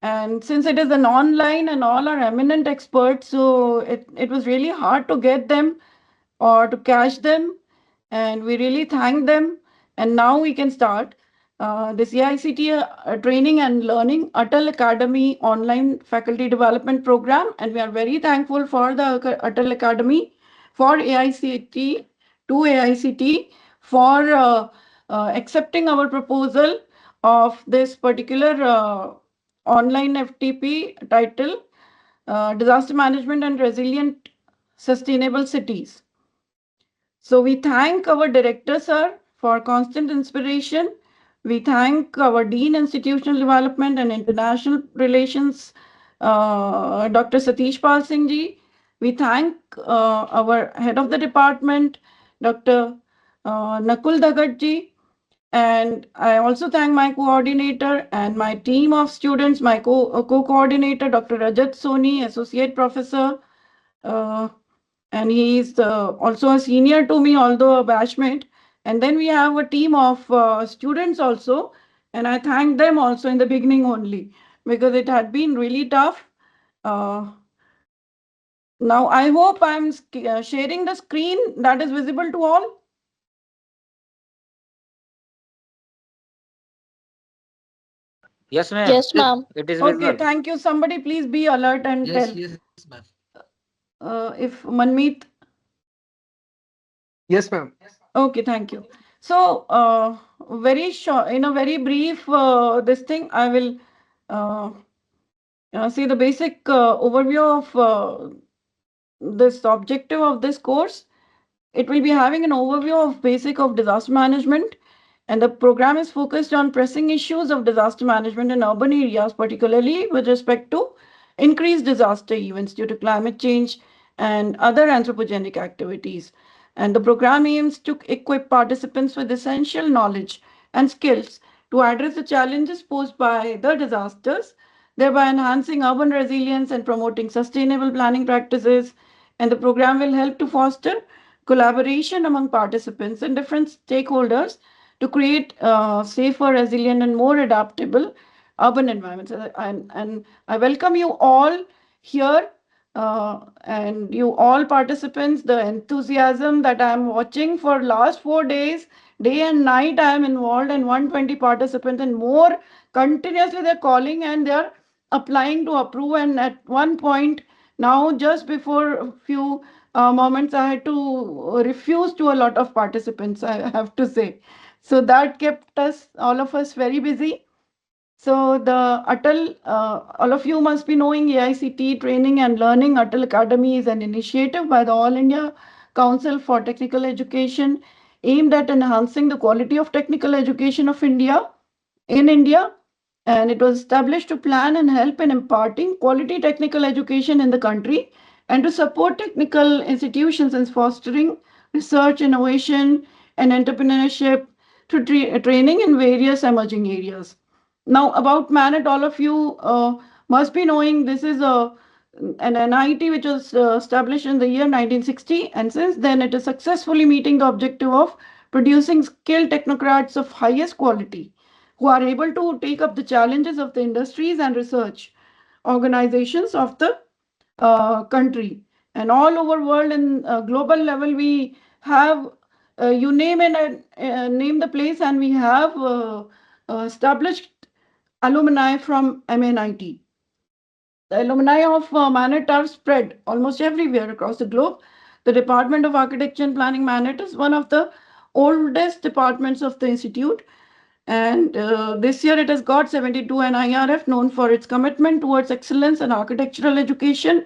And since it is an online and all are eminent experts, so it was really hard to get them or to catch them. And we really thank them. And now we can start this AICT Training and Learning ATAL Academy online faculty development program. And we are very thankful for the ATAL Academy, for AICT, to AICT for accepting our proposal of this particular online FTP title, Disaster Management and Resilient Sustainable Cities. So we thank our director, sir, for constant inspiration. We thank our Dean Institutional Development and International Relations, Dr. Satish Pal Singh ji. We thank our head of the department, Dr. Nakul Dhagat ji. And I also thank my coordinator and my team of students, my co-coordinator, Dr. Rajat Soni, Associate Professor, uh, and he is also a senior to me, although a batchmate. And then we have a team of students also, and I thank them also in the beginning only because it had been really tough. Uh, Now I hope I'm sharing the screen that is visible to all. Yes, ma'am. Yes, ma'am. It is Okay, visible. thank you. Somebody please be alert and tell Yes, ma'am. if Manmeet. Yes, ma'am. Okay, thank you. So, very short, in a very brief, this thing, I will uh, see the basic overview of this objective of this course. It will be having an overview of basic of disaster management, and the program is focused on pressing issues of disaster management in urban areas, particularly with respect to increased disaster events due to climate change and other anthropogenic activities. And the program aims to equip participants with essential knowledge and skills to address the challenges posed by the disasters, thereby enhancing urban resilience and promoting sustainable planning practices. And the program will help to foster collaboration among participants and different stakeholders to create safer, resilient, and more adaptable urban environments. And I welcome you all here, and you all participants, the enthusiasm that I am watching for last 4 days, day and night. I am involved in 120 participants and more. Continuously they're calling and they're applying to approve. And at one point now, just before a few moments, I had to refuse to a lot of participants, I have to say. So that kept us, all of us, very busy. So the ATAL, all of you must be knowing AICT Training and Learning ATAL Academy is an initiative by the All India Council for Technical Education aimed at enhancing the quality of technical education of India in India, and it was established to plan and help in imparting quality technical education in the country and to support technical institutions in fostering research, innovation, and entrepreneurship through training in various emerging areas. Now, about MANIT, all of you must be knowing this is an NIT which was established in the year 1960, and since then it is successfully meeting the objective of producing skilled technocrats of highest quality who are able to take up the challenges of the industries and research organizations of the country. And all over world and global level, we have you name and name the place, and we have established alumni from MANIT. The alumni of MANIT are spread almost everywhere across the globe. The Department of Architecture and Planning MANIT is one of the oldest departments of the institute, and this year it has got 72 NIRF, known for its commitment towards excellence in architectural education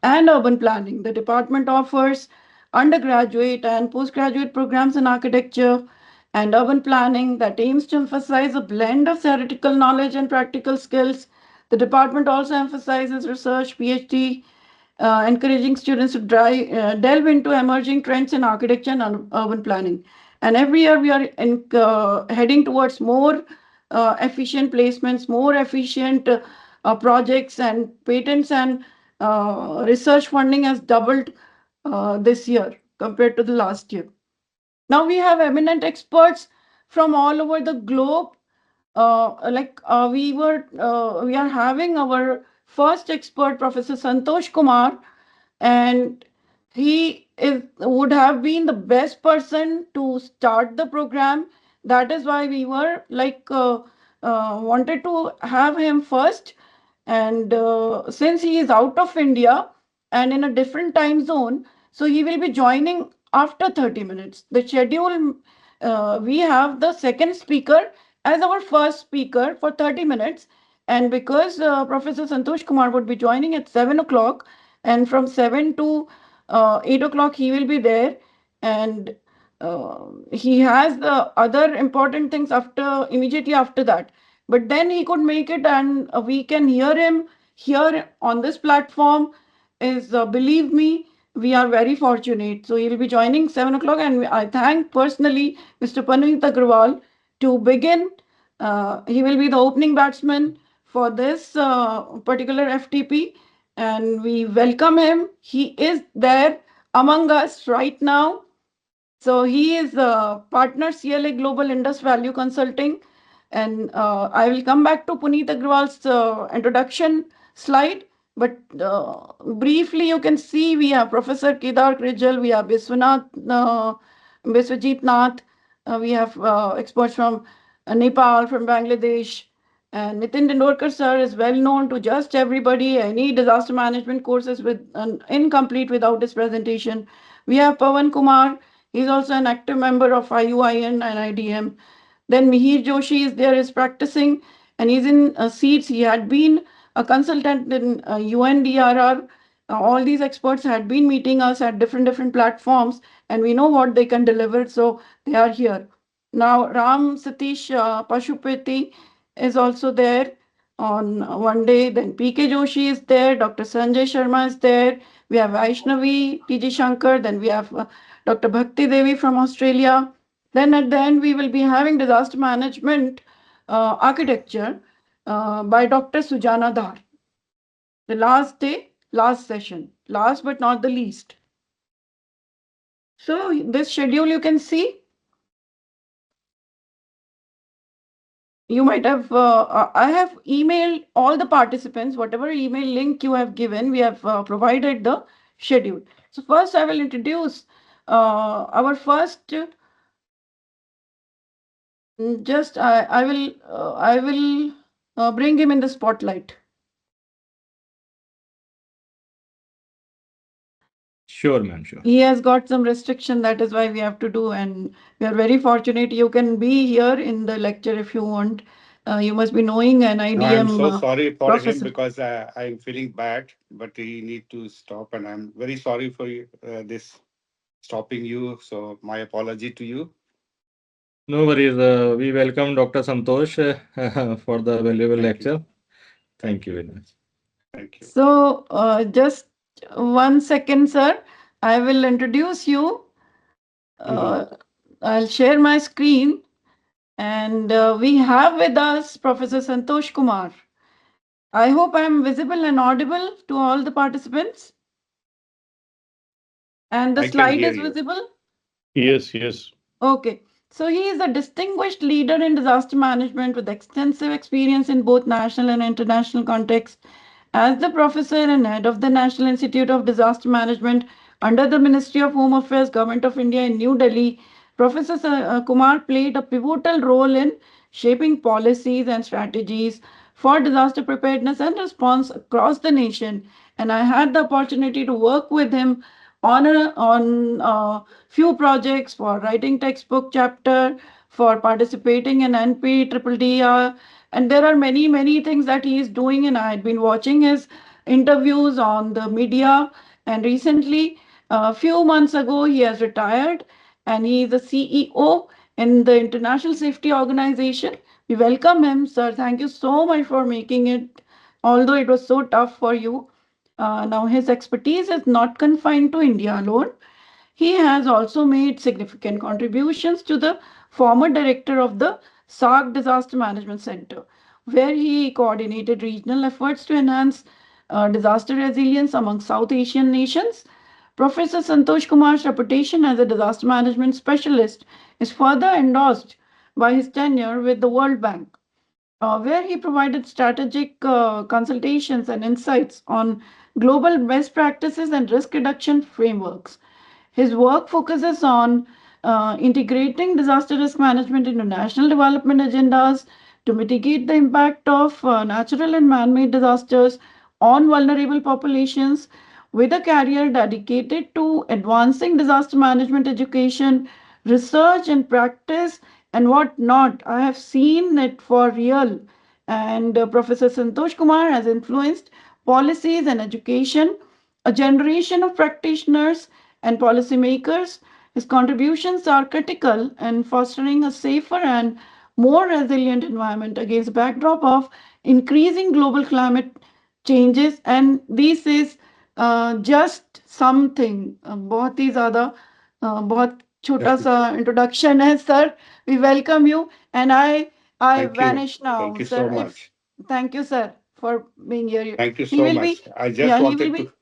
and urban planning. The department offers undergraduate and postgraduate programs in architecture and urban planning that aims to emphasize a blend of theoretical knowledge and practical skills. The department also emphasizes research, PhD, encouraging students to delve into emerging trends in architecture and urban planning. And every year we are heading towards more efficient placements, more efficient projects and patents, and research funding has doubled this year compared to the last year. Now we have eminent experts from all over the globe we are having our first expert, Professor Santosh Kumar, and he is would have been the best person to start the program. That is why we were wanted to have him first. And since he is out of India and in a different time zone, so he will be joining after 30 minutes. The schedule, we have the second speaker as our first speaker for 30 minutes. And because Professor Santosh Kumar would be joining at 7 o'clock, and from 7 to 8 o'clock, he will be there. And he has the other important things after immediately after that, but then he could make it, and we can hear him here on this platform. Is Believe me, we are very fortunate. So he'll be joining 7 o'clock, and I thank personally Mr. Panit Agrawal to begin. He will be the opening batsman for this particular FTP, and we welcome him. He is there among us right now. So he is a partner CLA Global Indus Value Consulting. And I will come back to Puneet Agrawal's introduction slide. But briefly, you can see we have Professor Kedar Krijal, we have Biswajit Nath, we have experts from Nepal, from Bangladesh. And Nitin Tendolkar sir is well known to just everybody. Any disaster management courses with incomplete without his presentation. We have Pawan Kumar. He's also an active member of IUIN and IDM. Then Mihir Joshi is there, is practicing, and he's in seats. He had been a consultant in UNDRR. All these experts had been meeting us at different platforms, and we know what they can deliver. So they are here. Now Ram Satish Pashupati is also there on one day. Then PK Joshi is there. Dr. Sanjay Sharma is there. We have Vaishnavi TG Shankar. Then we have Dr. Bhakti Devi from Australia. Then at the end, we will be having disaster management architecture by Dr. Sujana Dhar. The last day, last session, last but not the least. So this schedule you can see. You might have, I have emailed all the participants, whatever email link you have given, we have provided the schedule. So first I will introduce our first, I will bring him in the spotlight. Sure, ma'am, sure. He has got some restriction, that is why we have to do, and we are very fortunate. You can be here in the lecture if you want. You must be knowing an No, I'm IDM so sorry for him professor. because I'm feeling bad, but he need to stop, and I'm very sorry for this stopping you. So my apology to you. No worries. We welcome Dr. Santosh for the valuable Thank you. lecture. Thank you very much. Thank you. So just 1 second, sir. I will introduce you. Mhm. Uh, I'll share my screen, and we have with us Professor Santosh Kumar. I hope I am visible and audible to all the participants, and the I can slide hear is you. visible. Yes, yes. Okay. So he is a distinguished leader in disaster management with extensive experience in both national and international contexts. As the professor and head of the National Institute of Disaster Management under the Ministry of Home Affairs, Government of India in New Delhi, Professor Kumar played a pivotal role in shaping policies and strategies for disaster preparedness and response across the nation. And I had the opportunity to work with him on few projects for writing textbook chapter, for participating in NP Triple D, and there are many things that he is doing. And I had been watching his interviews on the media. And recently, a few months ago, he has retired, and he is the CEO in the International Safety Organization. We welcome him, sir. Thank you so much for making it, although it was so tough for you. Now, his expertise is not confined to India alone. He has also made significant contributions to the former director of the SARC Disaster Management Center, where he coordinated regional efforts to enhance disaster resilience among South Asian nations. Professor Santosh Kumar's reputation as a disaster management specialist is further endorsed by his tenure with the World Bank. where he provided strategic consultations and insights on global best practices and risk reduction frameworks. His work focuses on integrating disaster risk management into national development agendas to mitigate the impact of natural and man made disasters on vulnerable populations, with a career dedicated to advancing disaster management education, research, and practice, and what not. I have seen it for real. And Professor Santosh Kumar has influenced policies and education, a generation of practitioners and policymakers. His contributions are critical in fostering a safer and more resilient environment against the backdrop of increasing global climate changes. And this is just something बहुत ही ज़्यादा बहुत छोटा सा introduction है sir. We welcome you, and I Thank you. vanish now, Thank you sir. so If much. thank you, sir, for being here. Thank you He so will be, much. I just yeah, he will wanted be, to,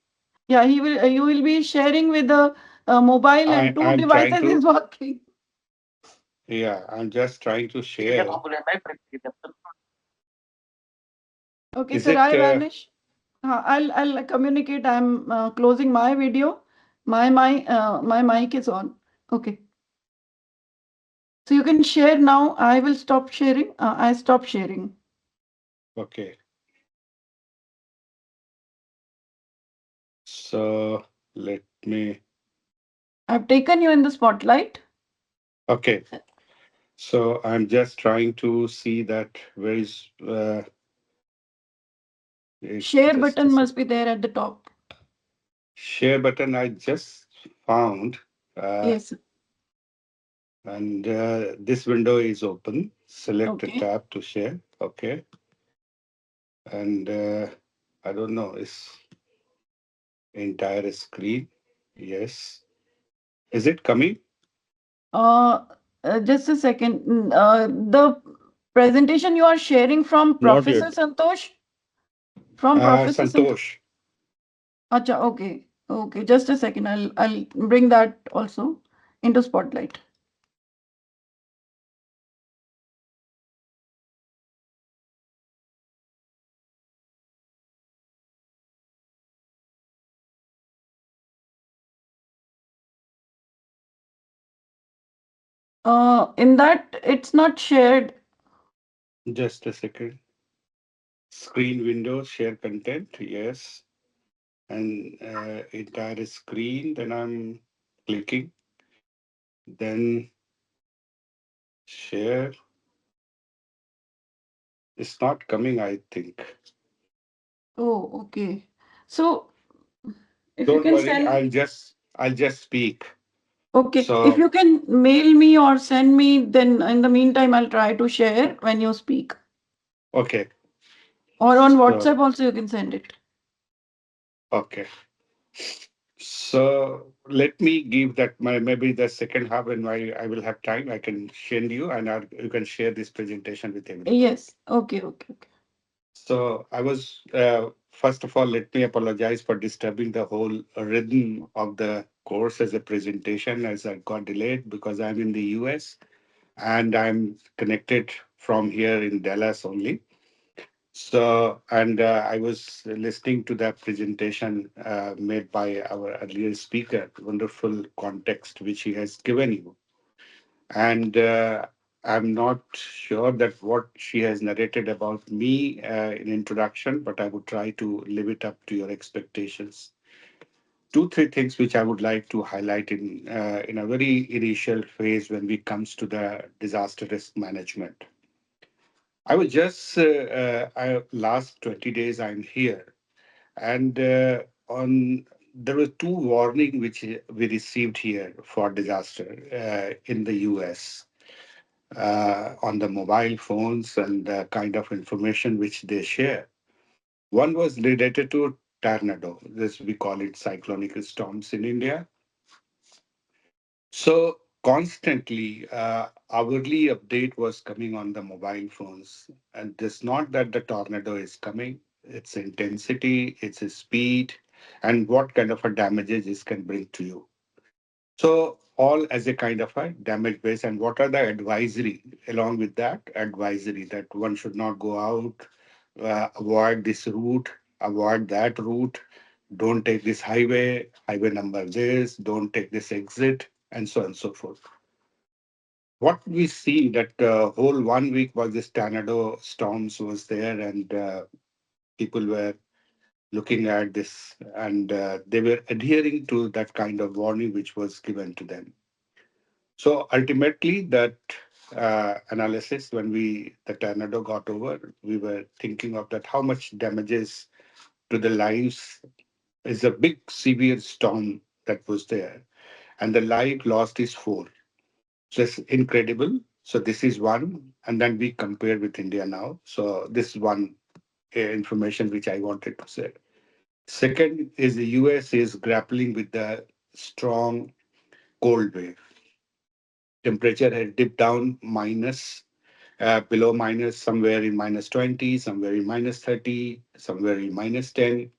yeah, he will. You will be sharing with the mobile, and two I'm trying devices to, is working. yeah, I'm just trying to share. Okay, Is sir, it, I vanish. I'll communicate. I'm closing my video. My mic is on. Okay, so you can share now. I will stop sharing. I stop sharing. okay. So let me, I've taken you in the spotlight. okay. So I'm just trying to see that where is, Share just a button sec. must be there at the top. Share button I just found, uh, Yes. and this window is open. Select a Okay. tab to share. Okay. And I don't know, is entire screen. Yes. Is it coming? Uh, just a second. The presentation you are sharing from Not Professor yet. Santosh? From Professor Santosh? Santosh. Acha, okay. Okay, just a second. I'll bring that also into spotlight. In that it's not shared. Just a second. Screen window, share content. Yes. And entire screen. Then I'm clicking. Then share. It's not coming, I think. Oh, okay. So if you Don't can worry. send, I'll just speak. okay, if So you can mail me or send me, then in the meantime I'll try to share when you speak. okay. Or on So WhatsApp also you can send it. okay. So let me give that my maybe the second half when I will have time. I can send you and you can share this presentation with everyone. Yes. Okay, okay, okay. So I was first of all, let me apologize for disturbing the whole rhythm of the course as a presentation as I got delayed because I'm in the US and I'm connected from here in Dallas only. So, and I was listening to that presentation made by our earlier speaker, wonderful context which he has given you. And I'm not sure that what she has narrated about me in introduction, but I would try to live it up to your expectations. Two, three things which I would like to highlight in a very initial phase when it comes to the disaster risk management. I was just last 20 days I'm here, and on there were two warning which we received here for disaster in the US on the mobile phones and the kind of information which they share. One was related to tornado. This we call it cyclonic storms in India. So constantly, hourly update was coming on the mobile phones, and it's not that the tornado is coming; its intensity, its speed, and what kind of a damages it can bring to you. So all as a kind of a damage base. And what are the advisory along with that advisory that one should not go out, avoid this route, avoid that route, don't take this highway number this, don't take this exit, and so on and so forth. What we see that whole 1 week was this tornado storms was there, and people were looking at this, and they were adhering to that kind of warning which was given to them. So ultimately, that analysis, when the tornado got over, we were thinking of that how much damages to the lives is a big severe storm that was there, and the life lost is four. So it's incredible. So this is one, and then we compare with India now. So this is one information which I wanted to say. Second is the US is grappling with the strong cold wave. Temperature has dipped down below minus, somewhere in minus 20, somewhere in minus 30, somewhere in minus 10.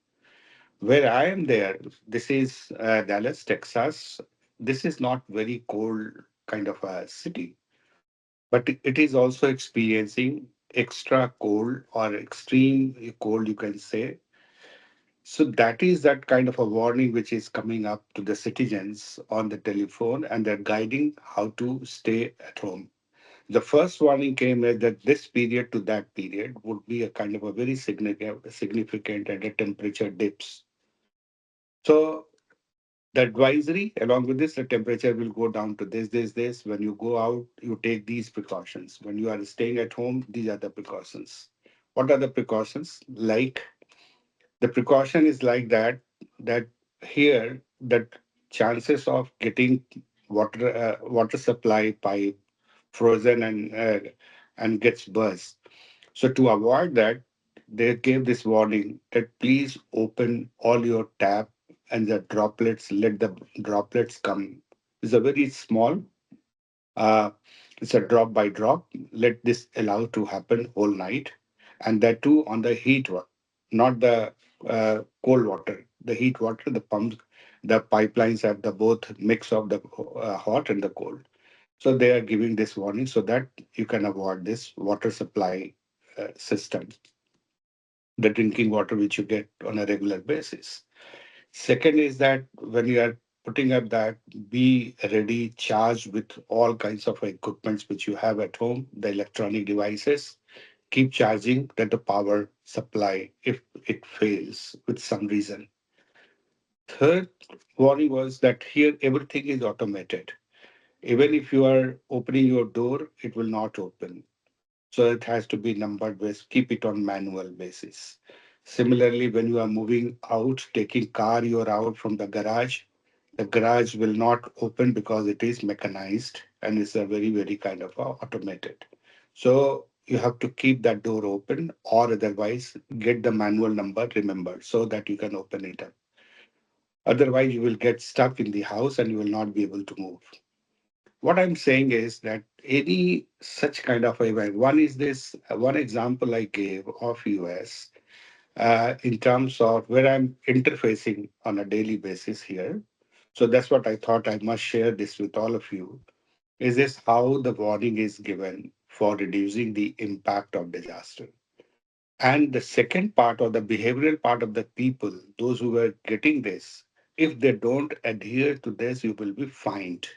Where I am there, this is Dallas, Texas. This is not very cold kind of a city, but it is also experiencing extra cold or extreme cold, you can say. So that is that kind of a warning which is coming up to the citizens on the telephone, and they're guiding how to stay at home. The first warning came as that this period to that period would be a kind of a very significant and the temperature dips. So the advisory, along with this, the temperature will go down to this. When you go out, you take these precautions. When you are staying at home, these are the precautions. What are the precautions? Like the precaution is like that here, that chances of getting water supply pipe frozen and gets burst. So to avoid that, they gave this warning that please open all your tap and the droplets, let the droplets come. It's a very small, uh, it's a drop by drop. Let this allow to happen whole night. And that too on the heat one, not the cold water. The heat water, the pumps, the pipelines have the both mix of the hot and the cold. So they are giving this warning so that you can avoid this water supply system, the drinking water which you get on a regular basis. Second is that when you are putting up that, be ready, charged with all kinds of equipments which you have at home, the electronic devices. Keep charging that the power supply if it fails with some reason. Third warning was that here everything is automated. Even if you are opening your door, it will not open. So it has to be numbered with, keep it on manual basis. Similarly, when you are moving out, taking car, you are out from the garage will not open because it is mechanized and it's a very, very kind of automated. So you have to keep that door open or otherwise get the manual number remembered so that you can open it up. Otherwise, you will get stuck in the house and you will not be able to move. What I'm saying is that any such kind of event, one is this, one example I gave of US in terms of where I'm interfacing on a daily basis here. So that's what I thought I must share this with all of you. Is this how the warning is given for reducing the impact of disaster? And the second part or the behavioral part of the people, those who were getting this, if they don't adhere to this, you will be fined.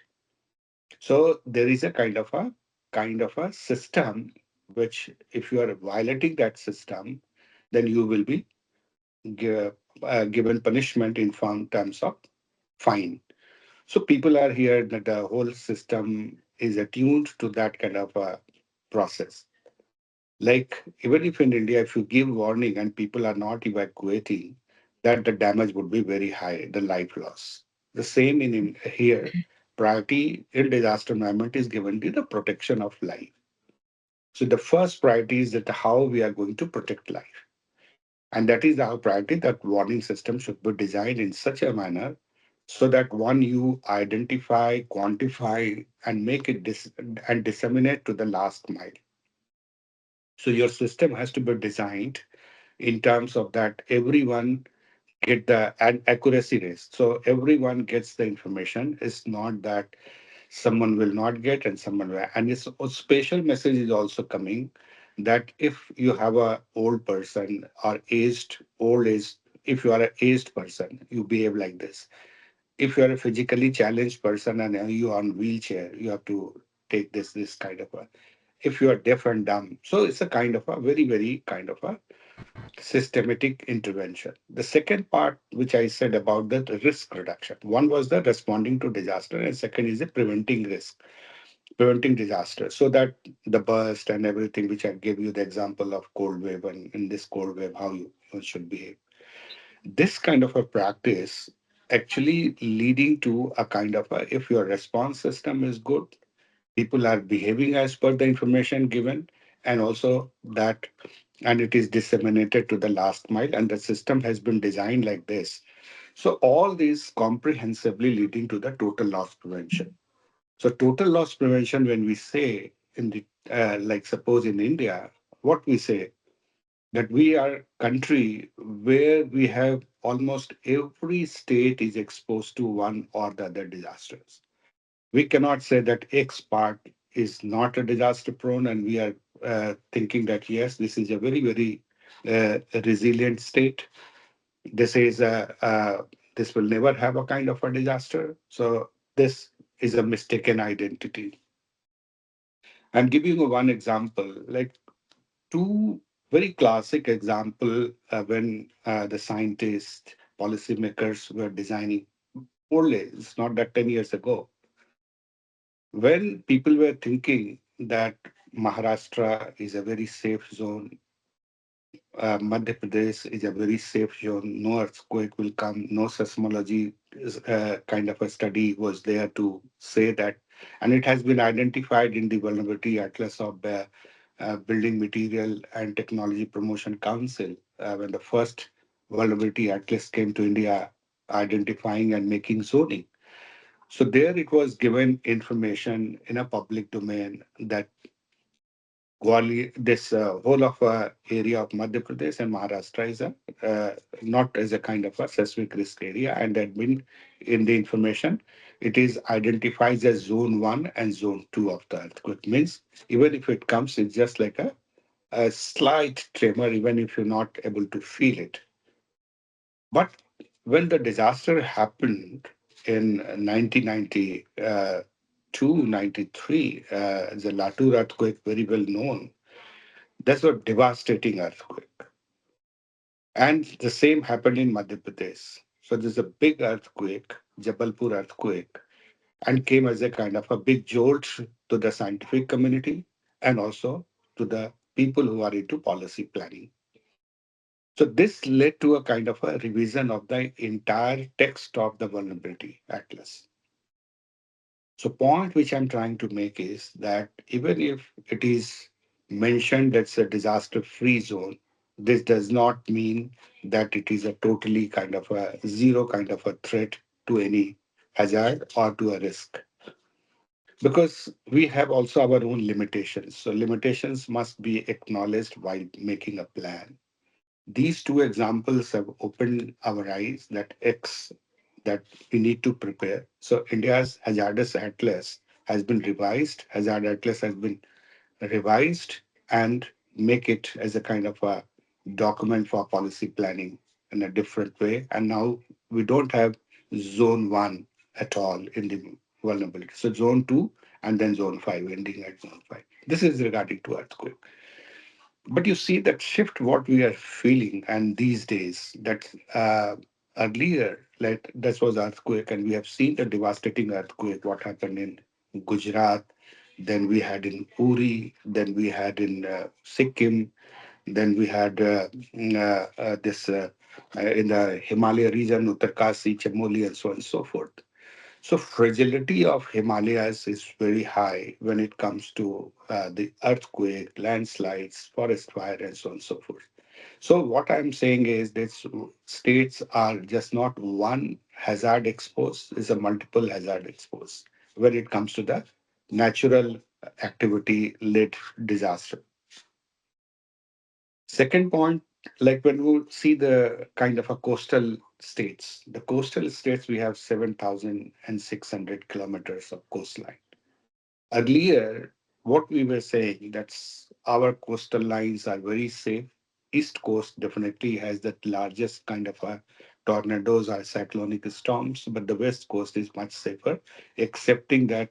So there is a kind of a system which, if you are violating that system, then you will be given punishment in terms of fine. So people are here that the whole system is attuned to that kind of a process. Like even if in India, if you give warning and people are not evacuating, that the damage would be very high, the life loss. The same in here, priority in disaster management is given to the protection of life. So the first priority is that how we are going to protect life. And that is our priority, that warning system should be designed in such a manner so that one, you identify, quantify, and make it and disseminate to the last mile. So your system has to be designed in terms of that everyone get the accuracy rates. So everyone gets the information. It's not that someone will not get and someone will. And it's a special message is also coming that if you have a old person or old age, if you are an aged person, you behave like this. If you are a physically challenged person and you are on wheelchair, you have to take this kind of a. If you are deaf and dumb, so it's a kind of a very kind of a systematic intervention. The second part, which I said about the risk reduction, one was the responding to disaster, and second is the preventing disaster, so that the burst and everything, which I gave you the example of cold wave, and in this cold wave, how you should behave. This kind of a practice actually leading to a kind of a, if your response system is good, people are behaving as per the information given, and also that, and it is disseminated to the last mile, and the system has been designed like this. So all these comprehensively leading to the total loss prevention. So total loss prevention, when we say in the like suppose in India, what we say that we are country where we have almost every state is exposed to one or the other disasters. We cannot say that X part is not a disaster prone, and we are thinking that yes, this is a very resilient state. This is this will never have a kind of a disaster. So this is a mistaken identity. I'm giving you one example, like two very classic example when the scientists, policymakers were designing only, it's not that 10 years ago, when people were thinking that Maharashtra is a very safe zone, Madhya Pradesh is a very safe zone, no earthquake will come, no seismology kind of a study was there to say that. And it has been identified in the Vulnerability Atlas of the Building Material and Technology Promotion Council when the first Vulnerability Atlas came to India, identifying and making zoning. So there it was given information in a public domain that this whole of area of Madhya Pradesh and Maharashtra is a not as a kind of a seismic risk area, and that been in the information, it is identified as zone one and zone two of the earthquake. Means even if it comes, it's just like a slight tremor, even if you're not able to feel it. But when the disaster happened in 1992, 93, the Latur earthquake, very well known, that's a devastating earthquake. And the same happened in Madhya Pradesh. So there's a big earthquake, Jabalpur earthquake, and came as a kind of a big jolt to the scientific community and also to the people who are into policy planning. So this led to a kind of a revision of the entire text of the vulnerability atlas. So point which I'm trying to make is that even if it is mentioned that's a disaster-free zone, this does not mean that it is a totally kind of a zero kind of a threat to any hazard or to a risk. Because we have also our own limitations. So limitations must be acknowledged while making a plan. These two examples have opened our eyes that that we need to prepare. So India's hazardous atlas has been revised. Hazard atlas has been revised and make it as a kind of a document for policy planning in a different way. And now we don't have zone one at all in the vulnerability. So zone two and then zone five, ending at zone five. This is regarding to earthquake. But you see that shift what we are feeling, and these days that earlier, like this was earthquake, and we have seen the devastating earthquake, what happened in Gujarat, then we had in Uri, then we had in Sikkim, then we had this in the Himalaya region, Uttarkasi, Chamoli, and so on and so forth. So fragility of Himalayas is very high when it comes to the earthquake, landslides, forest fire, and so on and so forth. So what I'm saying is that states are just not one hazard exposed, it's a multiple hazard exposed when it comes to the natural activity led disaster. Second point, like when we see the kind of a coastal states. The coastal states, we have 7,600 kilometers of coastline. Earlier, what we were saying, that's our coastal lines are very safe. East Coast definitely has the largest kind of tornadoes or cyclonic storms, but the West Coast is much safer, excepting that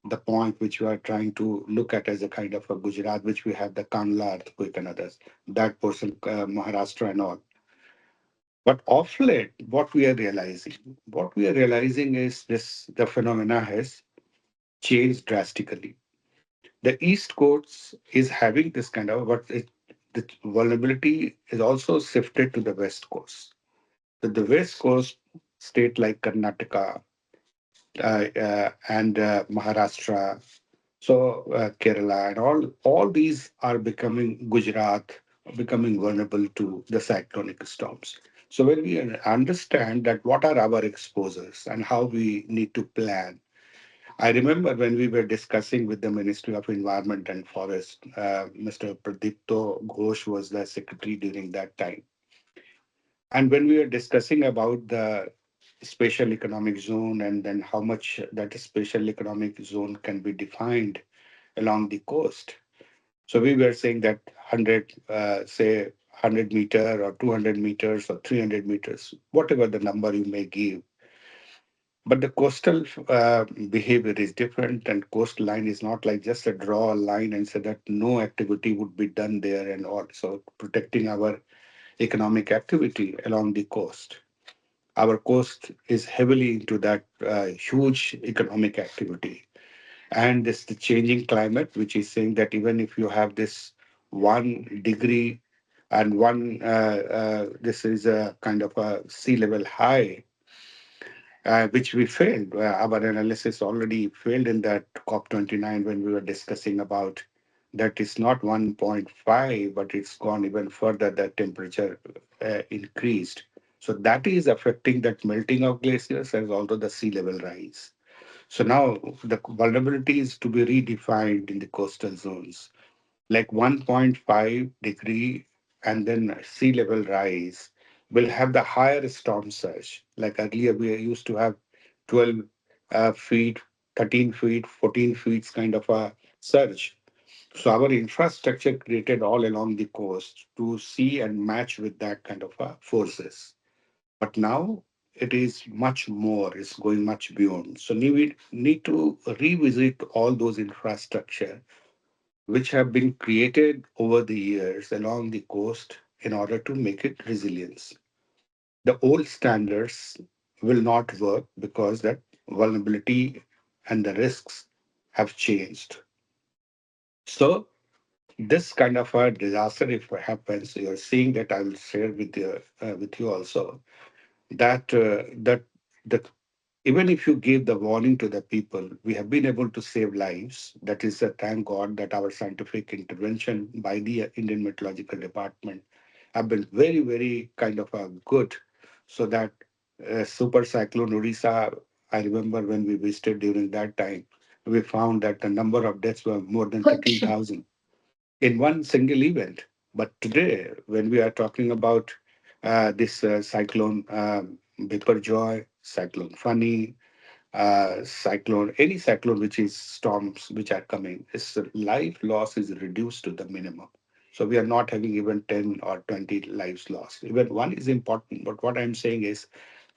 the point which we are trying to look at as a kind of a Gujarat, which we have the Kandla earthquake and others, that portion, Maharashtra and all. But of late, what we are realizing is this: the phenomena has changed drastically. The East Coast is having this kind of, but the vulnerability is also shifted to the West Coast. So the West Coast state like Karnataka and Maharashtra, so Kerala and all these are becoming Gujarat, becoming vulnerable to the cyclonic storms. So when we understand that what are our exposures and how we need to plan, I remember when we were discussing with the Ministry of Environment and Forest, Mr. Pradipto Ghosh was the secretary during that time. And when we were discussing about the special economic zone and then how much that special economic zone can be defined along the coast. So we were saying that 100, say 100 meter or 200 meters or 300 meters, whatever the number you may give. But the coastal behavior is different, and coastline is not like just a draw a line and say that no activity would be done there and all. So protecting our economic activity along the coast. Our coast is heavily into that huge economic activity. And this the changing climate, which is saying that even if you have this 1 degree and this is a kind of a sea level high, which we failed. Our analysis already failed in that COP29 when we were discussing about that it's not 1.5, but it's gone even further, that temperature increased. So that is affecting that melting of glaciers as also the sea level rise. So now the vulnerability is to be redefined in the coastal zones like 1.5 degree and then sea level rise will have the higher storm surge. Like earlier, we used to have 12 feet, 13 feet, 14 feet kind of a surge. So our infrastructure created all along the coast to see and match with that kind of forces. But now it is much more, it's going much beyond. So we need to revisit all those infrastructure which have been created over the years along the coast in order to make it resilience. The old standards will not work because that vulnerability and the risks have changed. So this kind of a disaster, if it happens, you're seeing that I will share with you also that the even if you give the warning to the people, we have been able to save lives. That is, thank God that our scientific intervention by the Indian Meteorological Department have been very, very kind of good. So that super cyclone Odisha, I remember when we visited during that time, we found that the number of deaths were more than 13,000 in one single event. But today, when we are talking about this cyclone Biparjoy, cyclone Fani, any cyclone which is storms which are coming, its life loss is reduced to the minimum. So we are not having even 10 or 20 lives lost. Even one is important. But what I'm saying is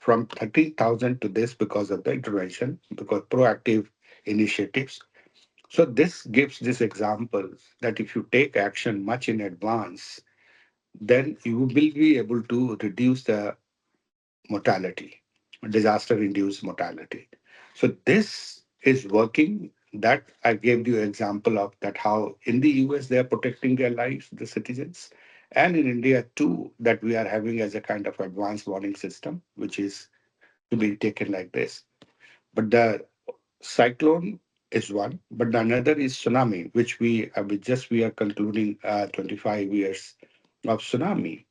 from 30,000 to this because of the intervention, because proactive initiatives. So this gives this example that if you take action much in advance, then you will be able to reduce the mortality, disaster-induced mortality. So this is working. That I gave you an example of that how in the US they are protecting their lives, the citizens, and in India too, that we are having as a kind of advanced warning system, which is to be taken like this. But the cyclone is one, but another is tsunami, which we are concluding 25 years of tsunami.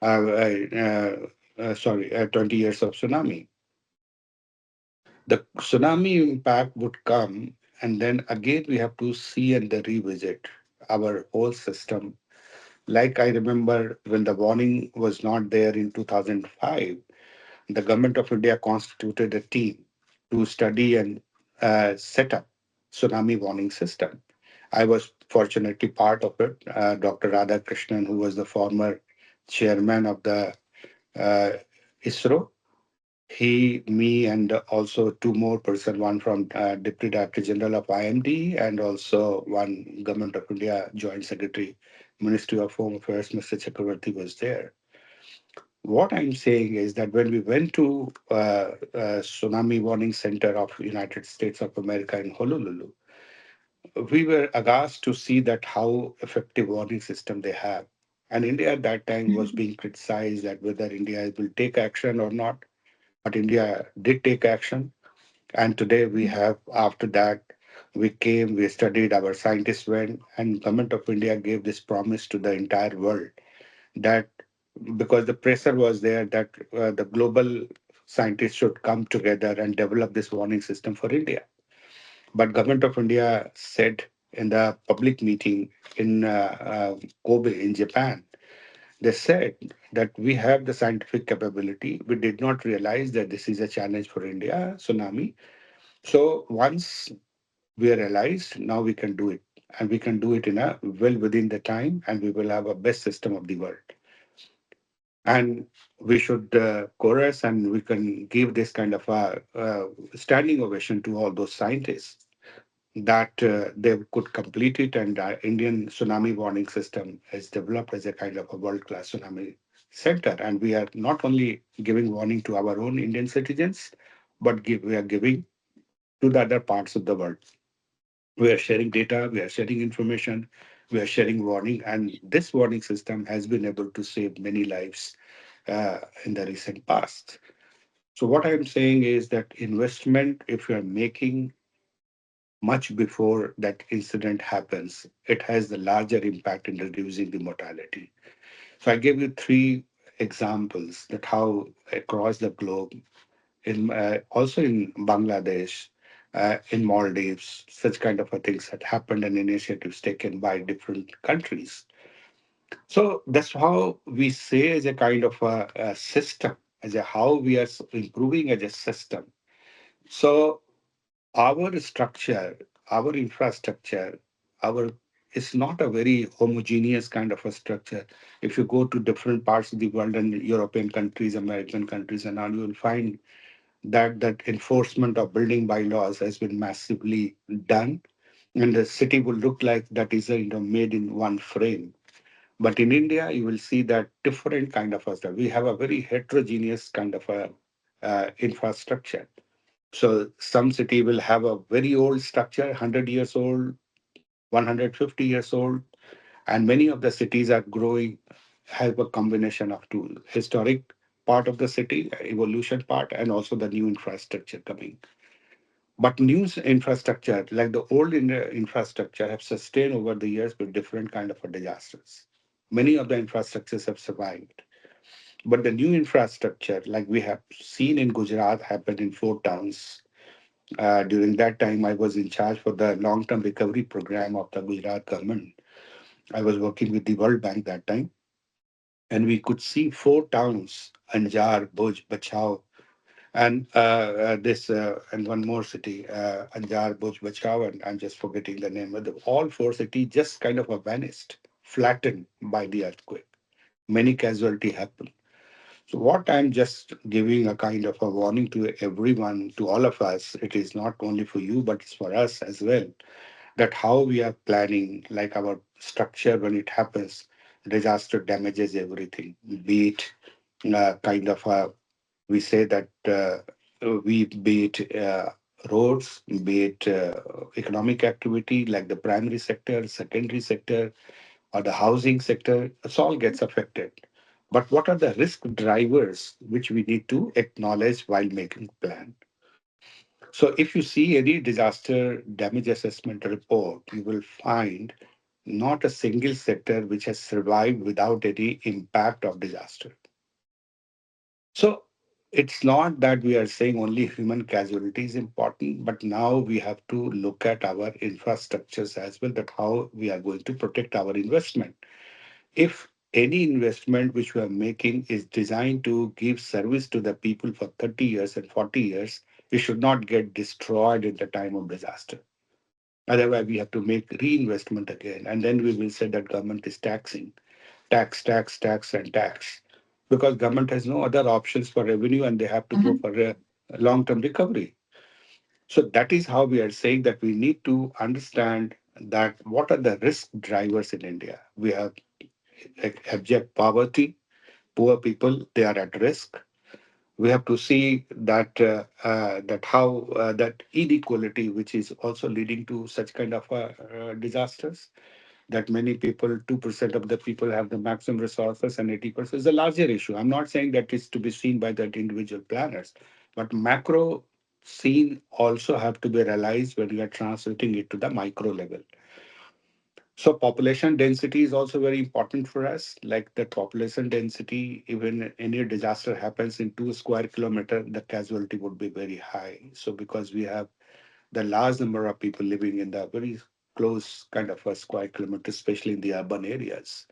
20 years of tsunami. The tsunami impact would come, and then again we have to see and then revisit our whole system. Like I remember when the warning was not there in 2005, the government of India constituted a team to study and set up tsunami warning system. I was fortunately part of it. Dr. Radhakrishnan, who was the former chairman of the uh, ISRO, he, me, and also two more person, one from Deputy Director General of IMD and also one Government of India Joint Secretary, Ministry of Home Affairs, Mr. Chakravarti was there. What I'm saying is that when we went to Tsunami Warning Center of United States of America in Honolulu, we were aghast to see that how effective warning system they have. And India at that time was being criticized that whether India will take action or not. But India did take action. And today we have, after that, we came, we studied, our scientists went, and Government of India gave this promise to the entire world that because the pressure was there that the global scientists should come together and develop this warning system for India. But Government of India said in the public meeting in Kobe in Japan, they said that we have the scientific capability. We did not realize that this is a challenge for India, tsunami. So once we realized, now we can do it. And we can do it in a well within the time, and we will have a best system of the world. And we should chorus and we can give this kind of a standing ovation to all those scientists that they could complete it. And Indian tsunami warning system is developed as a kind of a world-class tsunami center. And we are not only giving warning to our own Indian citizens, but we are giving to the other parts of the world. We are sharing data, we are sharing information, we are sharing warning, and this warning system has been able to save many lives in the recent past. So what I'm saying is that investment, if you are making much before that incident happens, it has the larger impact in reducing the mortality. So I gave you three examples that how across the globe, in also in Bangladesh, in Maldives, such kind of a things had happened and initiatives taken by different countries. So that's how we say as a kind of a system, as a how we are improving as a system. So our structure, our infrastructure, our is not a very homogeneous kind of a structure. If you go to different parts of the world and European countries, American countries, and all, you will find that enforcement of building bylaws has been massively done, and the city will look like that is made in one frame. But in India, you will see that different kind of a stuff. We have a very heterogeneous kind of a infrastructure. So some city will have a very old structure, 100 years old, 150 years old, and many of the cities are growing, have a combination of two, historic part of the city, evolution part, and also the new infrastructure coming. But new infrastructure, like the old infrastructure, have sustained over the years with different kind of disasters. Many of the infrastructures have survived. But the new infrastructure, like we have seen in Gujarat, happened in four towns. During that time, I was in charge for the long-term recovery program of the Gujarat government. I was working with the World Bank that time, and we could see four towns: Anjar, Bhuj, Bachau, and this and one more city, Anjar, Bhuj, Bachau, and I'm just forgetting the name. But all four cities just kind of vanished, flattened by the earthquake. Many casualty happened. So what I'm just giving a kind of a warning to everyone, to all of us, it is not only for you, but it's for us as well, that how we are planning, like our structure when it happens, disaster damages everything, be it kind of a, we say that we be it roads, be it economic activity like the primary sector, secondary sector, or the housing sector, it all gets affected. But what are the risk drivers which we need to acknowledge while making plan? So if you see any disaster damage assessment report, you will find not a single sector which has survived without any impact of disaster. So it's not that we are saying only human casualty is important, but now we have to look at our infrastructures as well, that how we are going to protect our investment. If Any investment which we are making is designed to give service to the people for 30 years and 40 years. It should not get destroyed at the time of disaster. Otherwise, we have to make reinvestment again. And then we will say that government is taxing, tax, tax, tax, and tax. Because government has no other options for revenue and they have to go for a long-term recovery. So that is how we are saying that we need to understand that what are the risk drivers in India. We have abject poverty, poor people, they are at risk. We have to see that how that inequality, which is also leading to such kind of disasters, that many people, 2% of the people have the maximum resources and 80% is a larger issue. I'm not saying that it's to be seen by that individual planners, but macro scene also have to be realized when we are translating it to the micro level. So population density is also very important for us. Like the population density, even any disaster happens in 2 square kilometer, the casualty would be very high. So because we have the large number of people living in the very close kind of a square kilometer, especially in the urban areas.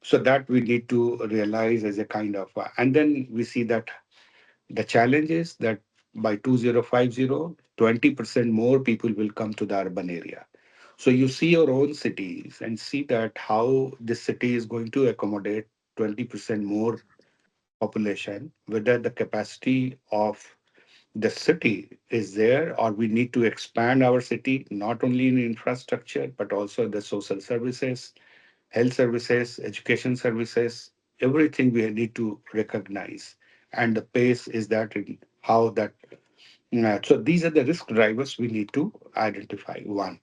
So that we need to realize as a kind of, and then we see that the challenge is that by 2050, 20% more people will come to the urban area. So you see your own cities and see that how this city is going to accommodate 20% more population, whether the capacity of the city is there or we need to expand our city, not only in infrastructure, but also the social services, health services, education services, everything we need to recognize. And the pace is that in how that. So these are the risk drivers we need to identify. One.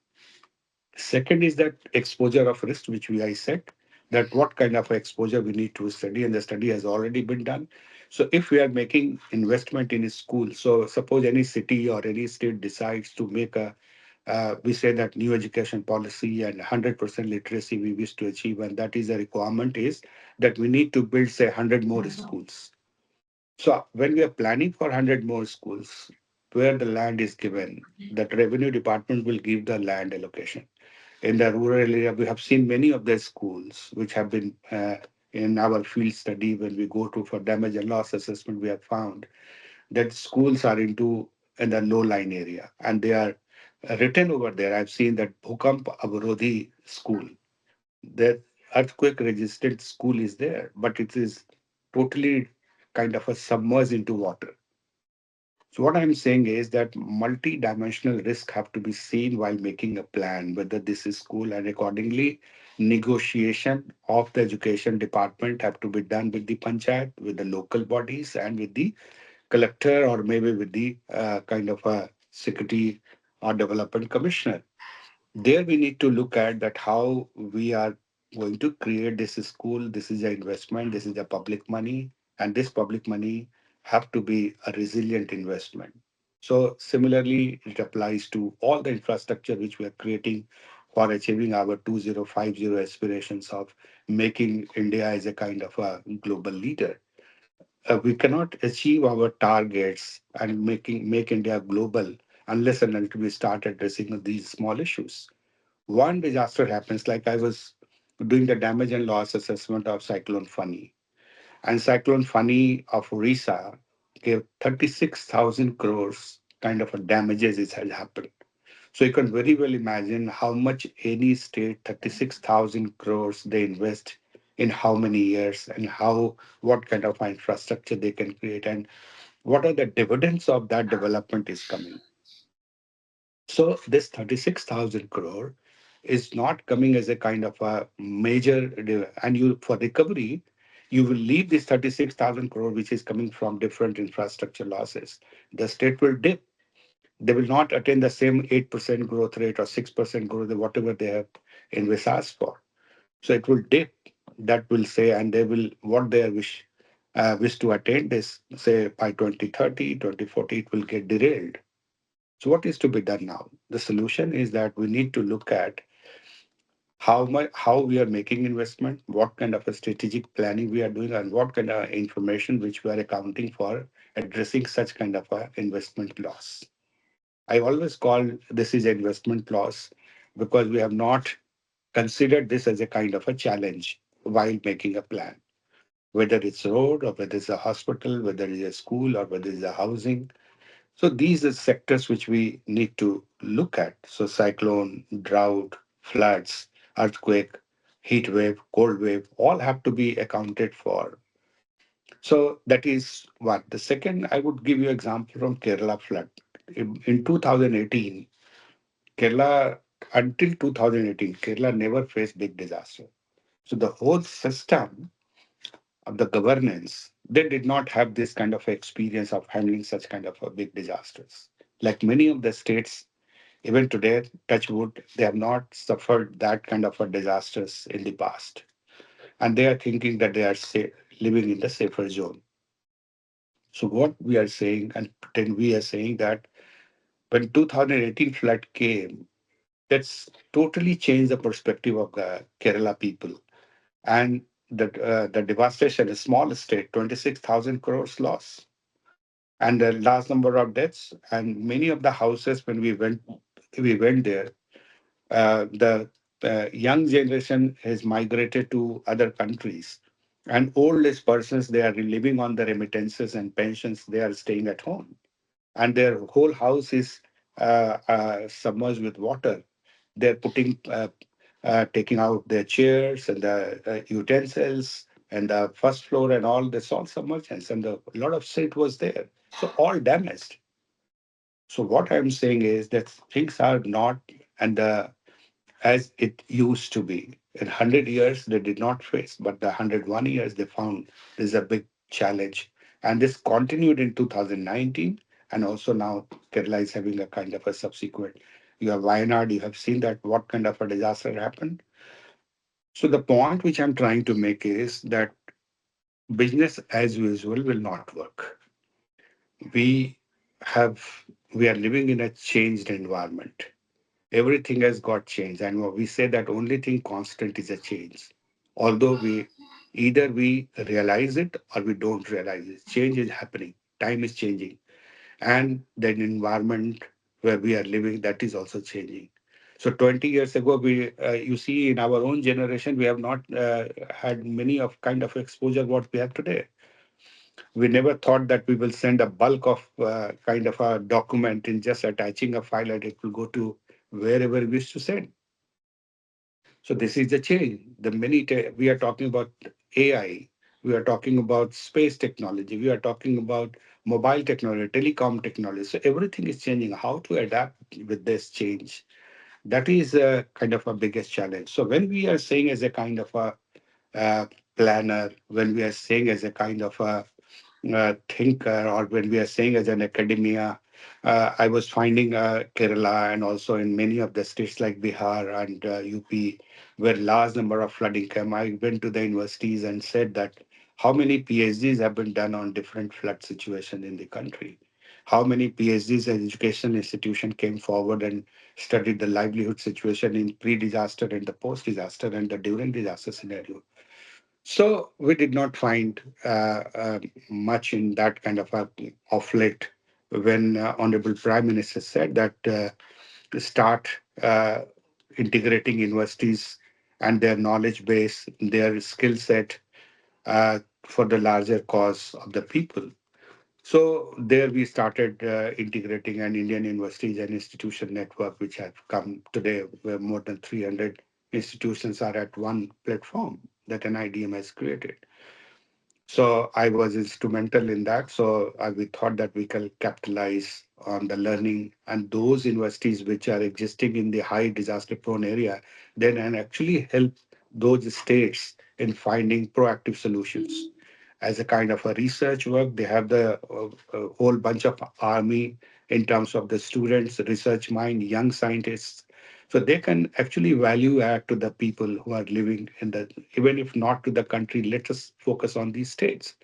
Second is that exposure of risk, which I said, that what kind of exposure we need to study, and the study has already been done. So if we are making investment in a school, so suppose any city or any state decides to make we say that new education policy and 100% literacy we wish to achieve, and that is a requirement is that we need to build, say, 100 more schools. So when we are planning for 100 more schools, where the land is given, that revenue department will give the land allocation. In the rural area, we have seen many of the schools which have been in our field study when we go to for damage and loss assessment, we have found that schools are into in the low lying area and they are written over there. I've seen that Bhukamp Avarodhi school, that earthquake resistant school is there, but it is totally kind of a submerged into water. So what I'm saying is that multi-dimensional risk have to be seen while making a plan, whether this is school, and accordingly, negotiation of the education department have to be done with the panchayat, with the local bodies, and with the collector, or maybe with the kind of a secretary or development commissioner. There we need to look at that how we are going to create this school. This is an investment, this is a public money, and this public money have to be a resilient investment. So similarly, it applies to all the infrastructure which we are creating for achieving our 2050 aspirations of making India as a kind of a global leader. We cannot achieve our targets and make India global unless and until we start addressing these small issues. One disaster happens, like I was doing the damage and loss assessment of Cyclone Fani, and Cyclone Fani of Orissa gave 36,000 crores kind of a damages it has happened. So you can very well imagine how much any state, 36,000 crores they invest in how many years and how what kind of infrastructure they can create and what are the dividends of that development is coming. So this 36,000 crore is not coming as a kind of a major, and you for recovery, you will leave this 36,000 crore, which is coming from different infrastructure losses. The state will dip. They will not attain the same 8% growth rate or 6% growth, whatever they have envisaged for. So it will dip. That will say, and they will, what they wish to attain this, say by 2030, 2040, it will get derailed. So what is to be done now? The solution is that we need to look at how we are making investment, what kind of a strategic planning we are doing, and what kind of information which we are accounting for addressing such kind of a investment loss. I always call this is investment loss because we have not considered this as a kind of a challenge. while making a plan, whether it's road or whether it's a hospital, whether it's a school or whether it's a housing. So these are sectors which we need to look at. So cyclone, drought, floods, earthquake, heat wave, cold wave, all have to be accounted for. So that is one. The second, I would give you example from Kerala flood. In 2018, Kerala, until 2018, Kerala never faced big disaster. So the whole system of the governance, they did not have this kind of experience of handling such kind of a big disasters. Like many of the states, even today, touch wood, they have not suffered that kind of a disasters in the past. And they are thinking that they are living in the safer zone. So what we are saying, and then we are saying that when 2018 flood came, that's totally changed the perspective of the Kerala people. And the devastation, a small state, 26,000 crores loss, and the large number of deaths. And many of the houses, when we went there, the young generation has migrated to other countries. And old age persons, they are living on the remittances and pensions, they are staying at home and their whole house is submerged with water. They're taking out their chairs and the utensils and the first floor and all. That's all submergence, and a lot of silt was there. So all damaged. So what I'm saying is that things are not and as it used to be. In 100 years, they did not face, but the 101 years they found is a big challenge. And this continued in 2019. And also now Kerala is having a kind of a subsequent. You have Wayanad, you have seen that what kind of a disaster happened. So the point which I'm trying to make is that business as usual will not work. We have, we are living in a changed environment. Everything has got changed. And we say that only thing constant is a change. Although we either we realize it or we don't realize it. Change is happening. Time is changing. And the environment where we are living, that is also changing. So 20 years ago, you see in our own generation, we have not had many of kind of exposure what we have today. We never thought that we will send a bulk of kind of a document in just attaching a file and it will go to wherever we wish to send. So this is the change. We are talking about AI, we are talking about space technology, we are talking about mobile technology, telecom technology. So everything is changing. How to adapt with this change? That is a kind of a biggest challenge. So when we are saying as a kind of a planner, when we are saying as a kind of a thinker, or when we are saying as an academia, I was finding Kerala and also in many of the states like Bihar and UP, where large number of flooding came. I went to the universities and said that how many PhDs have been done on different flood situation in the country. How many PhDs and education institution came forward and studied the livelihood situation in pre-disaster and the post-disaster and the during disaster scenario. So we did not find much in that kind of late when Honorable Prime Minister said that start integrating universities and their knowledge base, their skill set for the larger cause of the people. So there we started integrating an Indian universities and institution network, which have come today, where more than 300 institutions are at one platform that an IDM has created. So I was instrumental in that. So we thought that we can capitalize on the learning and those universities which are existing in the high disaster prone area, then and actually help those states in finding proactive solutions. As a kind of a research work, they have the whole bunch of army in terms of the students, research mind, young scientists. So they can actually value add to the people who are living in the, even if not to the country, let us focus on these states.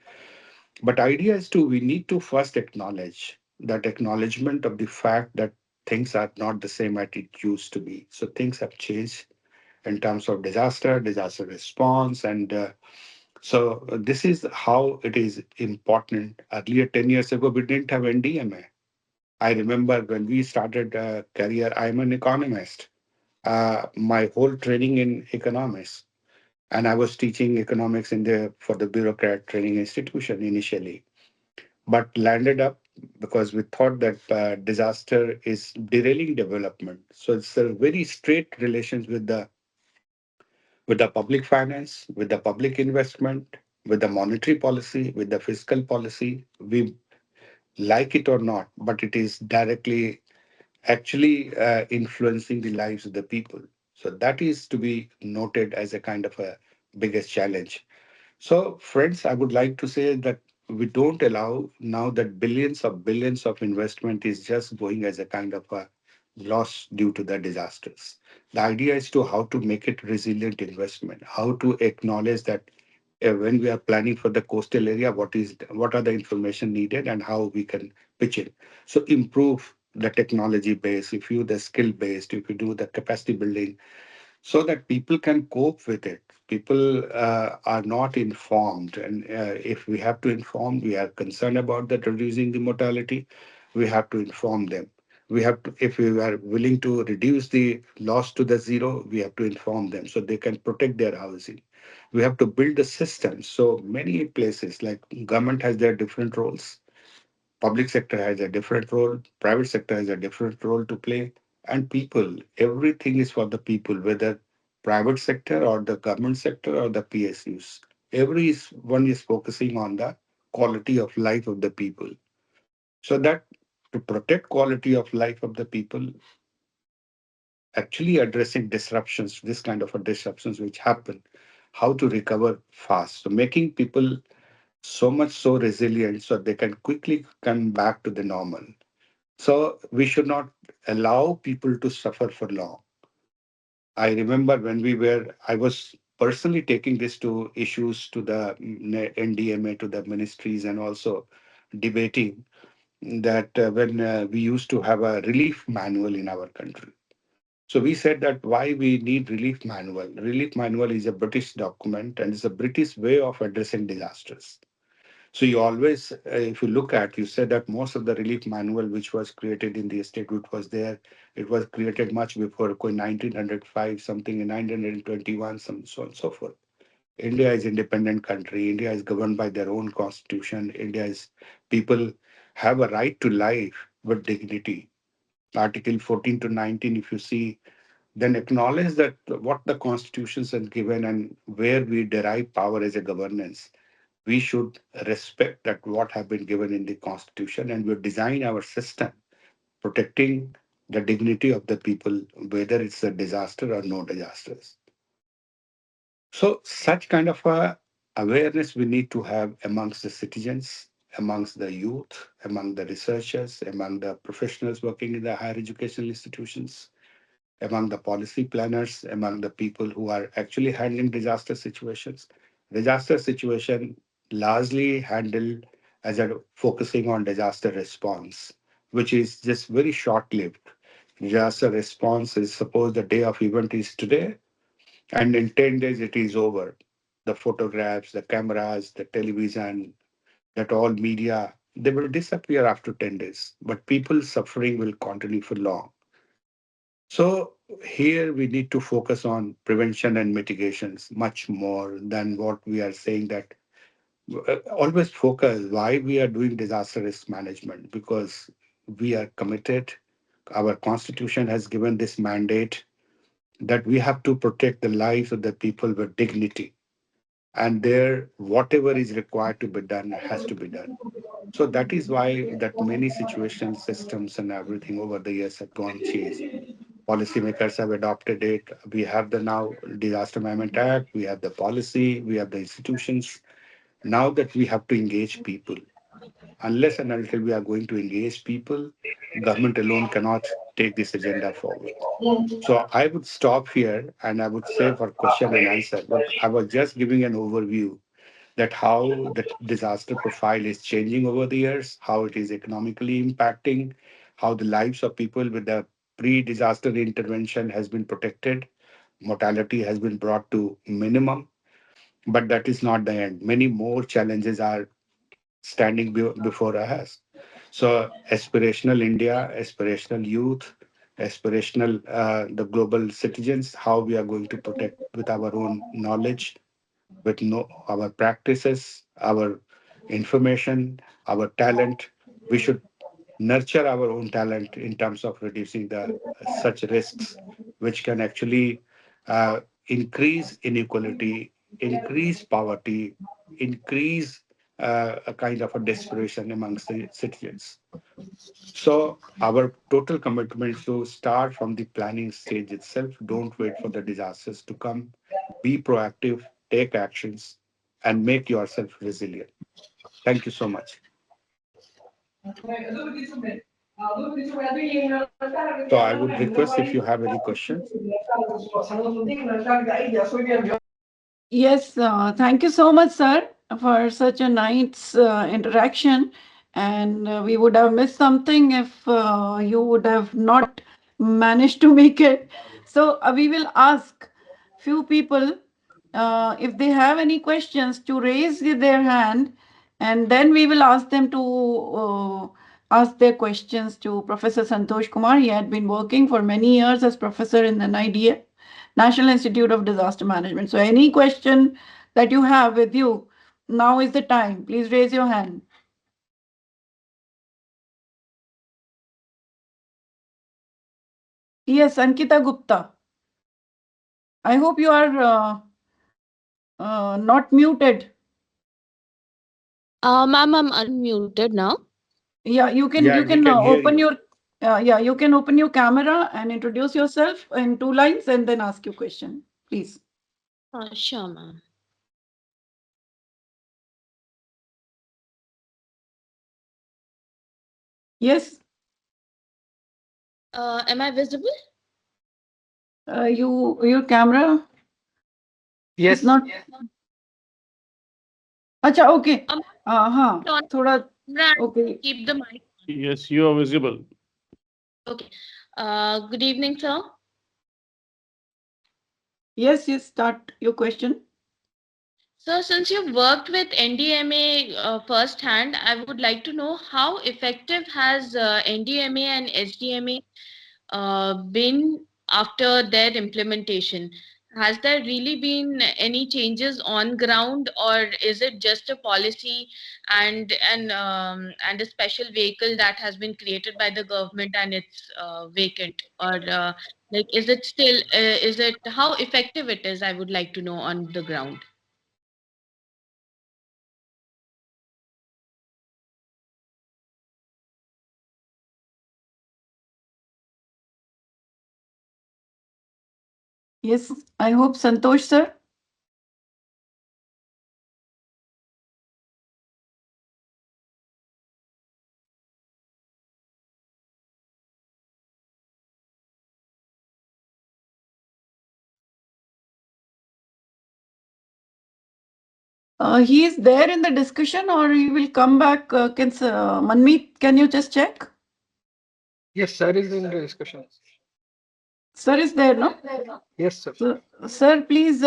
But idea is to, we need to first acknowledge that acknowledgement of the fact that things are not the same as it used to be. So things have changed in terms of disaster response, and this is how it is important. Earlier, 10 years ago, we didn't have NDMA. I remember when we started career, I'm an economist. My whole training in economics. And I was teaching economics in the for the bureaucrat training institution initially, but landed up because we thought that disaster is derailing development. So it's a very straight relations with the public finance, with the public investment, with the monetary policy, with the fiscal policy. We like it or not, but it is directly actually influencing the lives of the people. So that is to be noted as a kind of a biggest challenge. So, friends, I would like to say that we don't allow now that billions of investment is just going as a kind of a loss due to the disasters. The idea is to how to make it resilient investment, how to acknowledge that when we are planning for the coastal area, what are the information needed and how we can pitch it. So improve the technology base, if you the skill based, if you do the capacity building, so that people can cope with it. People are not informed, and if we have to inform, we are concerned about that reducing the mortality. We have to inform them. We have to, if we are willing to reduce the loss to the zero, we have to inform them so they can protect their housing. We have to build the systems. So many places, like government has their different roles, public sector has a different role, private sector has a different role to play, and people, everything is for the people, whether private sector or the government sector or the PSUs. Everyone is focusing on the quality of life of the people. So that to protect quality of life of the people, actually addressing disruptions, this kind of a disruptions which happen, how to recover fast. So making people so much so resilient so they can quickly come back to the normal. So we should not allow people to suffer for long. I remember when I was personally taking this to issues to the NDMA, to the ministries, and also debating that when we used to have a relief manual in our country. So we said that why we need relief manual. Relief manual is a British document and it's a British way of addressing disasters. So you always, if you look at, you said that most of the relief manual which was created in the state which was there, it was created much before 1905, something in 1921, some so on and so forth. India is independent country. India is governed by their own constitution. India is people have a right to life with dignity. Article 14 to 19, if you see, then acknowledge that what the constitutions have given and where we derive power as a governance, we should respect that what have been given in the constitution and we design our system protecting the dignity of the people, whether it's a disaster or no disasters. So such kind of a awareness we need to have amongst the citizens, amongst the youth, among the researchers, among the professionals working in the higher educational institutions, among the policy planners, among the people who are actually handling disaster situations. Disaster situation largely handled as a focusing on disaster response, which is just very short-lived. Disaster response is suppose the day of event is today, and in 10 days it is over. The photographs, the cameras, the television, that all media, they will disappear after 10 days, but people's suffering will continue for long. So here we need to focus on prevention and mitigations much more than what we are saying that always focus why we are doing disaster risk management because we are committed. Our constitution has given this mandate that we have to protect the lives of the people with dignity and there whatever is required to be done has to be done. So that is why that many situations, systems and everything over the years have gone changed. Policymakers have adopted it. We have the now Disaster Management Act, we have the policy, we have the institutions. Now that we have to engage people. Unless and until we are going to engage people, government alone cannot take this agenda forward. So I would stop here and I would say for question and answer, but I was just giving an overview that how the disaster profile is changing over the years, how it is economically impacting, how the lives of people with the pre-disaster intervention has been protected, mortality has been brought to minimum, but that is not the end. Many more challenges are standing before us. So aspirational India, aspirational youth, aspirational, the global citizens, how we are going to protect with our own knowledge, with our practices, our information, our talent. We should nurture our own talent in terms of reducing the such risks, which can actually uh, increase inequality, increase poverty, increase a kind of a desperation amongst the citizens. So our total commitment to start from the planning stage itself. Don't wait for the disasters to come. Be proactive, take actions, and make yourself resilient. Thank you so much. So I would request if you have any questions. Yes, thank you so much, sir, for such a nice interaction. And we would have missed something if you would have not managed to make it. So we will ask few people if they have any questions to raise their hand, and then we will ask them to ask their questions to Professor Santosh Kumar. He had been working for many years as professor in NIDA, National Institute of Disaster Management. So any question that you have with you, now is the time. Please raise your hand. Yes, Ankita Gupta. I hope you are not muted. Ma'am, I'm unmuted now. Yeah, you can Yeah, you we can can hear open you. your yeah, you can open your camera and introduce yourself in 2 lines and then ask your question, please. Sure, ma'am. Yes, Am I visible? your camera is Yes, not. अच्छा, okay. Um, हाँ, on थोड़ा camera and okay. keep the mic. yes, you are visible. Okay. Good evening, sir. Yes, yes. Start your question. So, since you've worked with NDMA firsthand, I would like to know how effective has NDMA and HDMA been after their implementation? Has there really been any changes on ground, or is it just a policy and a special vehicle that has been created by the government and it's vacant? Or like, is it still is it how effective it is? I would like to know on the ground. Yes, I hope Santosh sir. He is there in the discussion or he will come back. Manmeet, can you just check? Yes, sir is in the discussion. Sir is there, no? Yes, sir. Sir, please.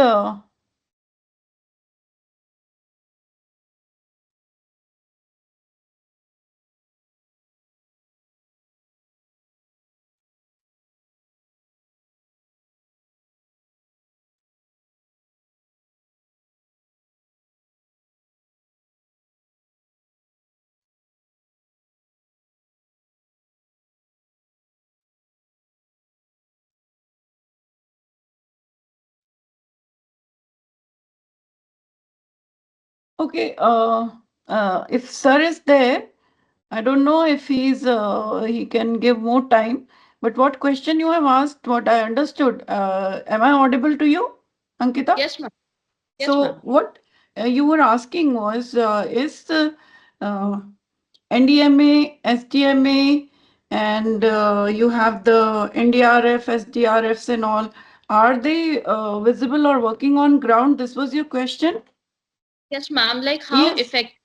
Okay. If sir is there, I don't know if he can give more time. But what question you have asked, what I understood, am I audible to you, Ankita? Yes, ma'am. Yes, So ma'am. what you were asking was, is uh, NDMA, SDMA, and you have the NDRF, SDRFs and all, are they visible or working on ground? This was your question? Yes, ma'am. Like, how Yes. effective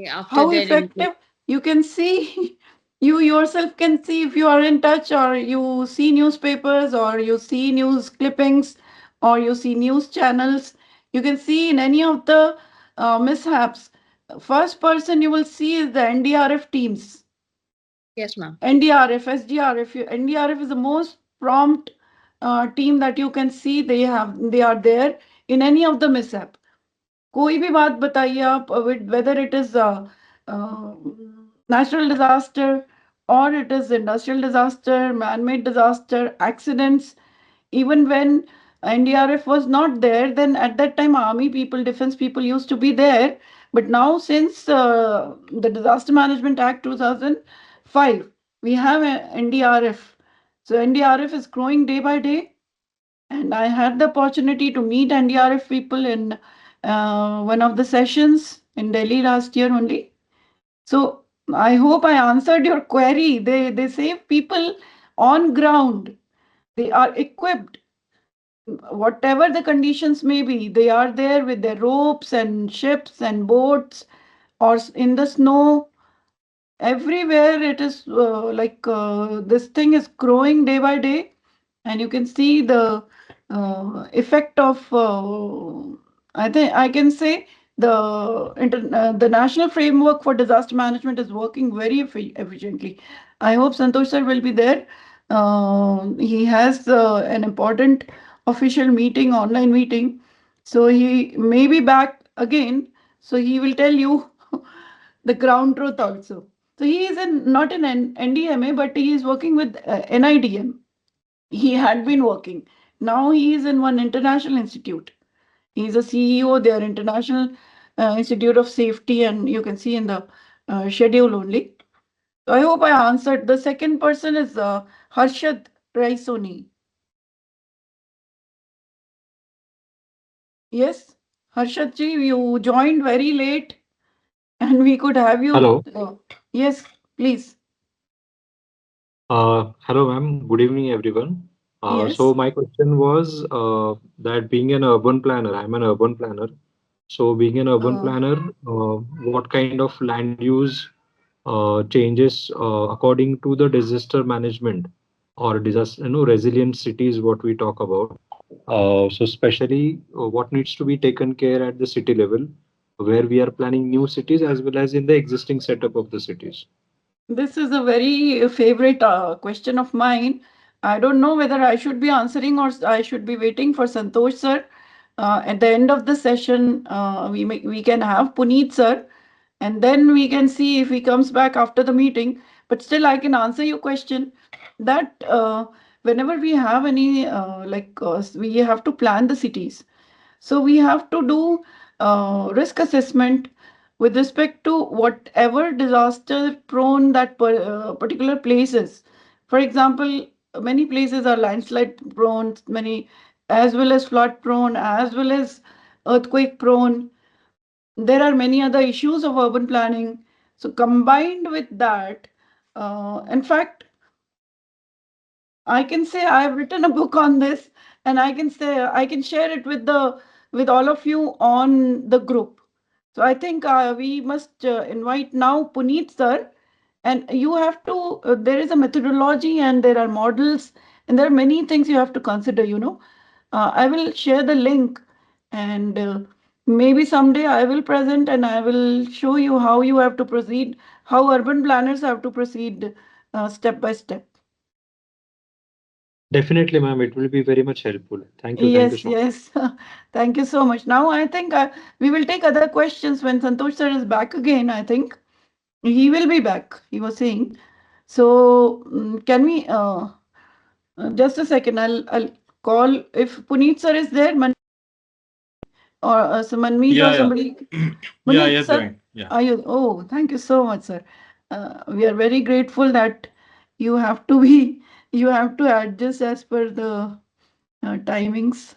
after How their implementation? effective? You can see, you yourself can see if you are in touch, or you see newspapers, or you see news clippings, or you see news channels. You can see in any of the mishaps. First person you will see is the NDRF teams. Yes, ma'am. NDRF, SDRF. NDRF is the most prompt team that you can see. They are there in any of the mishap. कोई भी बात बताइए आप, whether it is natural disaster or it is industrial disaster, man-made disaster, accidents. Even when NDRF was not there, then at that time army people, defense people used to be there. But now since the Disaster Management Act 2005, we have a NDRF. So NDRF is growing day by day. And I had the opportunity to meet NDRF people in one of the sessions in Delhi last year only. So I hope I answered your query. They save people on ground. They are equipped. Whatever the conditions may be, they are there with their ropes and ships and boats or in the snow. Everywhere it is this thing is growing day by day, and you can see the effect of I think I can say the national framework for disaster management is working very efficiently. I hope Santosh sir will be there. He has an important official meeting, online meeting, so he may be back again, so he will tell you the ground truth also. So he is not in NDMA, but he is working with NIDM. He had been working. Now he is in one international institute. He is a CEO there, International Institute of Safety, and you can see in the schedule only. So I hope I answered. The second person is Harshad Raisoni. Yes, Harshad ji, you joined very late, and we could have you. Hello. Yes, please. Hello, ma'am. Good evening, everyone. So Yes. my question was that being an urban planner, I'm an urban planner. So being an urban Uh, planner, what kind of land use changes according to the disaster management or disaster, resilient cities, what we talk about. So especially what needs to be taken care at the city level, where we are planning new cities as well as in the existing setup of the cities. This is a very favorite question of mine. I don't know whether I should be answering or I should be waiting for Santosh sir. At the end of the session, we can have Puneet sir, and then we can see if he comes back after the meeting. But still, I can answer your question that whenever we have any we have to plan the cities. So we have to do risk assessment with respect to whatever disaster prone that particular place is. For example, many places are landslide prone, many as well as flood prone, as well as earthquake prone. There are many other issues of urban planning. So combined with that, in fact, I can say I have written a book on this, and I can say I can share it with all of you on the group. So I think we must invite now Puneet sir, and you have to. There is a methodology, and there are models, and there are many things you have to consider. I will share the link, and maybe someday I will present and I will show you how you have to proceed, how urban planners have to proceed step by step. Definitely, ma'am. It will be very much helpful. Thank you. Thank you Yes, so much. yes. Thank you so much. Now I think we will take other questions when Santosh sir is back again. I think he will be back, he was saying. So can we just a second? I'll call if Puneet sir is there, or Manmeet or Yeah, yeah. somebody. Yeah, Puneet yes, sir, joined. Yeah. are you? Oh, thank you so much, sir. We are very grateful that you have to be, you have to adjust as per the timings.